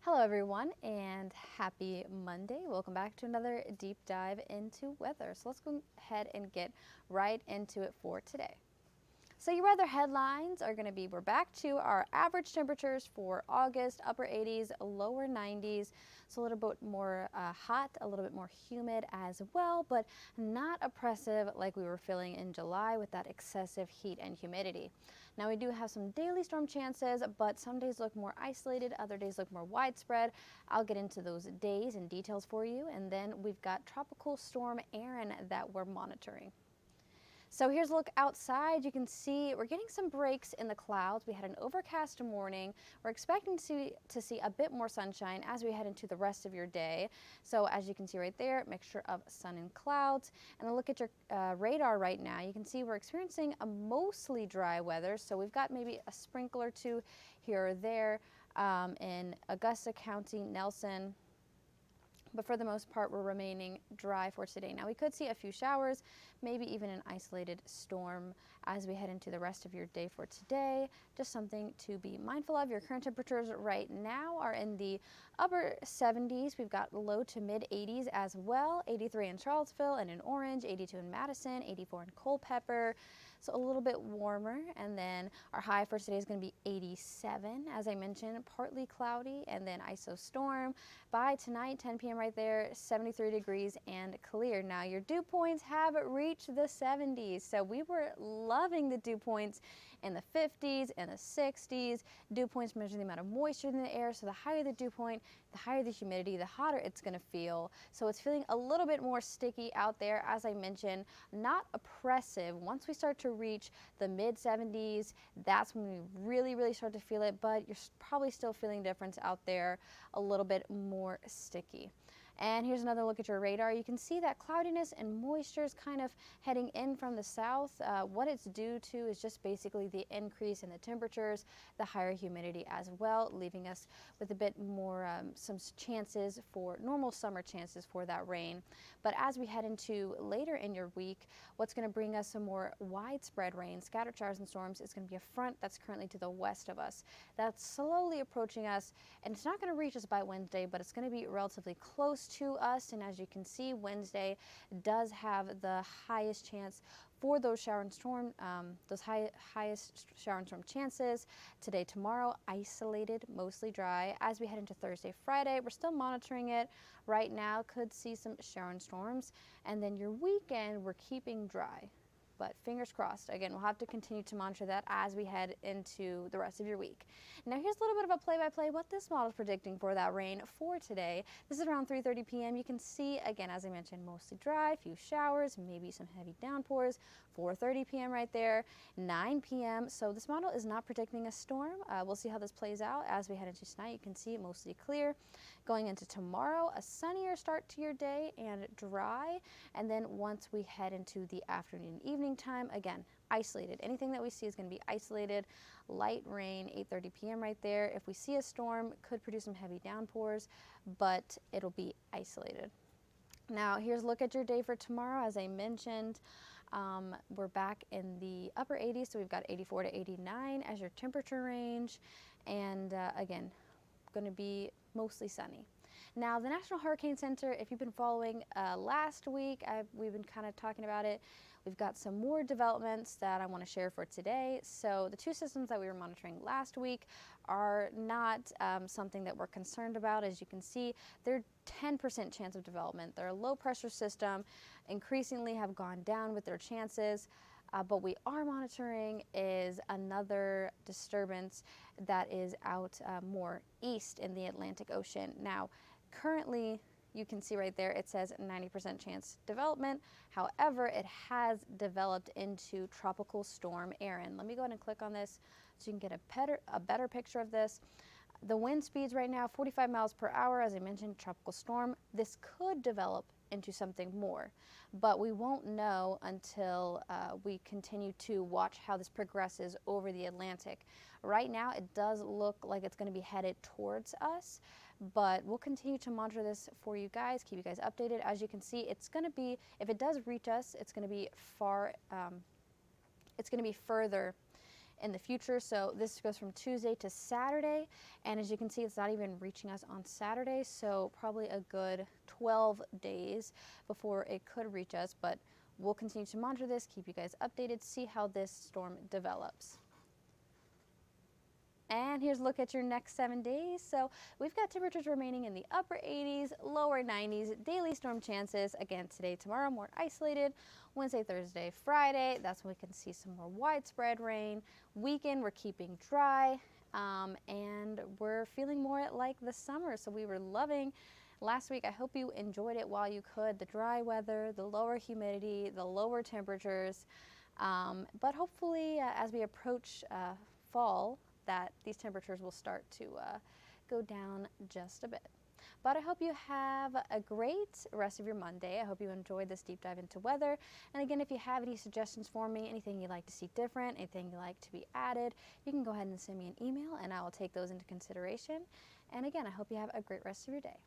Hello everyone and happy Monday. Welcome back to another deep dive into weather. So let's go ahead and get right into it for today. So your weather headlines are going to be, we're back to our average temperatures for August, upper 80s, lower 90s. So a little bit more hot, a little bit more humid as well, but not oppressive like we were feeling in July with that excessive heat and humidity. Now we do have some daily storm chances, but some days look more isolated, other days look more widespread. I'll get into those days and details for you. And then we've got Tropical Storm Erin that we're monitoring. So here's a look outside. You can see we're getting some breaks in the clouds. We had an overcast morning. We're expecting to see a bit more sunshine as we head into the rest of your day. So as you can see right there, mixture of sun and clouds. And then look at your radar right now. You can see we're experiencing a mostly dry weather. So we've got maybe a sprinkle or two here or there in Augusta County, Nelson. But for the most part, we're remaining dry for today. Now, we could see a few showers, maybe even an isolated storm as we head into the rest of your day for today. Just something to be mindful of. Your current temperatures right now are in the upper 70s. We've got low to mid 80s as well. 83 in Charlottesville and in Orange, 82 in Madison, 84 in Culpeper. So a little bit warmer. And then our high for today is going to be 87. As I mentioned, partly cloudy and then ISO storm. By tonight, 10 p.m. right there, 73 degrees and clear. Now your dew points have reached the 70s. So we were loving the dew points in the 50s and the 60s. Dew points measure the amount of moisture in the air. So the higher the dew point, the higher the humidity, the hotter it's going to feel. So it's feeling a little bit more sticky out there. As I mentioned, not oppressive. Once we start to reach the mid 70s, that's when we really start to feel it, but you're probably still feeling difference out there, a little bit more sticky. And here's another look at your radar. You can see that cloudiness and moisture is kind of heading in from the south. What it's due to is just basically the increase in the temperatures, the higher humidity as well, leaving us with a bit more, some chances for normal summer chances for that rain. But as we head into later in your week, what's going to bring us some more widespread rain, scattered showers and storms, is going to be a front that's currently to the west of us. That's slowly approaching us, and it's not going to reach us by Wednesday, but it's going to be relatively close to us. And as you can see, Wednesday does have the highest chance for those shower and storm, highest shower and storm chances. Today, tomorrow, isolated, mostly dry. As we head into Thursday, Friday, we're still monitoring it. Right now, could see some shower and storms. And then your weekend, we're keeping dry. But fingers crossed. Again, we'll have to continue to monitor that as we head into the rest of your week. Now, here's a little bit of a play-by-play what this model is predicting for that rain for today. This is around 3:30 p.m. You can see, again, as I mentioned, mostly dry, a few showers, maybe some heavy downpours. 4:30 p.m. right there, 9 p.m. So this model is not predicting a storm. We'll see how this plays out as we head into tonight. You can see mostly clear. Going into tomorrow, a sunnier start to your day and dry. And then once we head into the afternoon and evening time, again, isolated. Anything that we see is going to be isolated. Light rain, 8:30 p.m. right there. If we see a storm, could produce some heavy downpours, but it'll be isolated. Now, here's a look at your day for tomorrow. As I mentioned, we're back in the upper 80s, so we've got 84 to 89 as your temperature range. And again, going to be mostly sunny. Now, the National Hurricane Center, if you've been following last week, we've been kind of talking about it. We've got some more developments that I want to share for today. So the two systems that we were monitoring last week are not something that we're concerned about. As you can see, they're 10% chance of development. They're a low pressure system, increasingly have gone down with their chances. But we are monitoring is another disturbance that is out more east in the Atlantic Ocean. Now, currently, you can see right there, it says 90% chance development. However, it has developed into Tropical Storm Erin. Let me go ahead and click on this so you can get a better picture of this. The wind speeds right now, 45 miles per hour. As I mentioned, tropical storm. This could develop into something more, but we won't know until we continue to watch how this progresses over the Atlantic. Right now, it does look like it's going to be headed towards us, but we'll continue to monitor this for you guys, keep you guys updated. As you can see, it's going to be, if it does reach us, it's going to be far, it's going to be further in the future. So this goes from Tuesday to Saturday, and as you can see, it's not even reaching us on Saturday, so probably a good 12 days before it could reach us, but we'll continue to monitor this, keep you guys updated, see how this storm develops. And here's a look at your next 7 days. So we've got temperatures remaining in the upper 80s, lower 90s, daily storm chances. Again, today, tomorrow, more isolated. Wednesday, Thursday, Friday, that's when we can see some more widespread rain. Weekend, we're keeping dry, and we're feeling more like the summer. So we were loving last week. I hope you enjoyed it while you could. The dry weather, the lower humidity, the lower temperatures. But hopefully, as we approach fall, that these temperatures will start to go down just a bit. But I hope you have a great rest of your Monday. I hope you enjoyed this deep dive into weather. And again, if you have any suggestions for me, anything you'd like to see different, anything you'd like to be added, you can go ahead and send me an email and I will take those into consideration. And again, I hope you have a great rest of your day.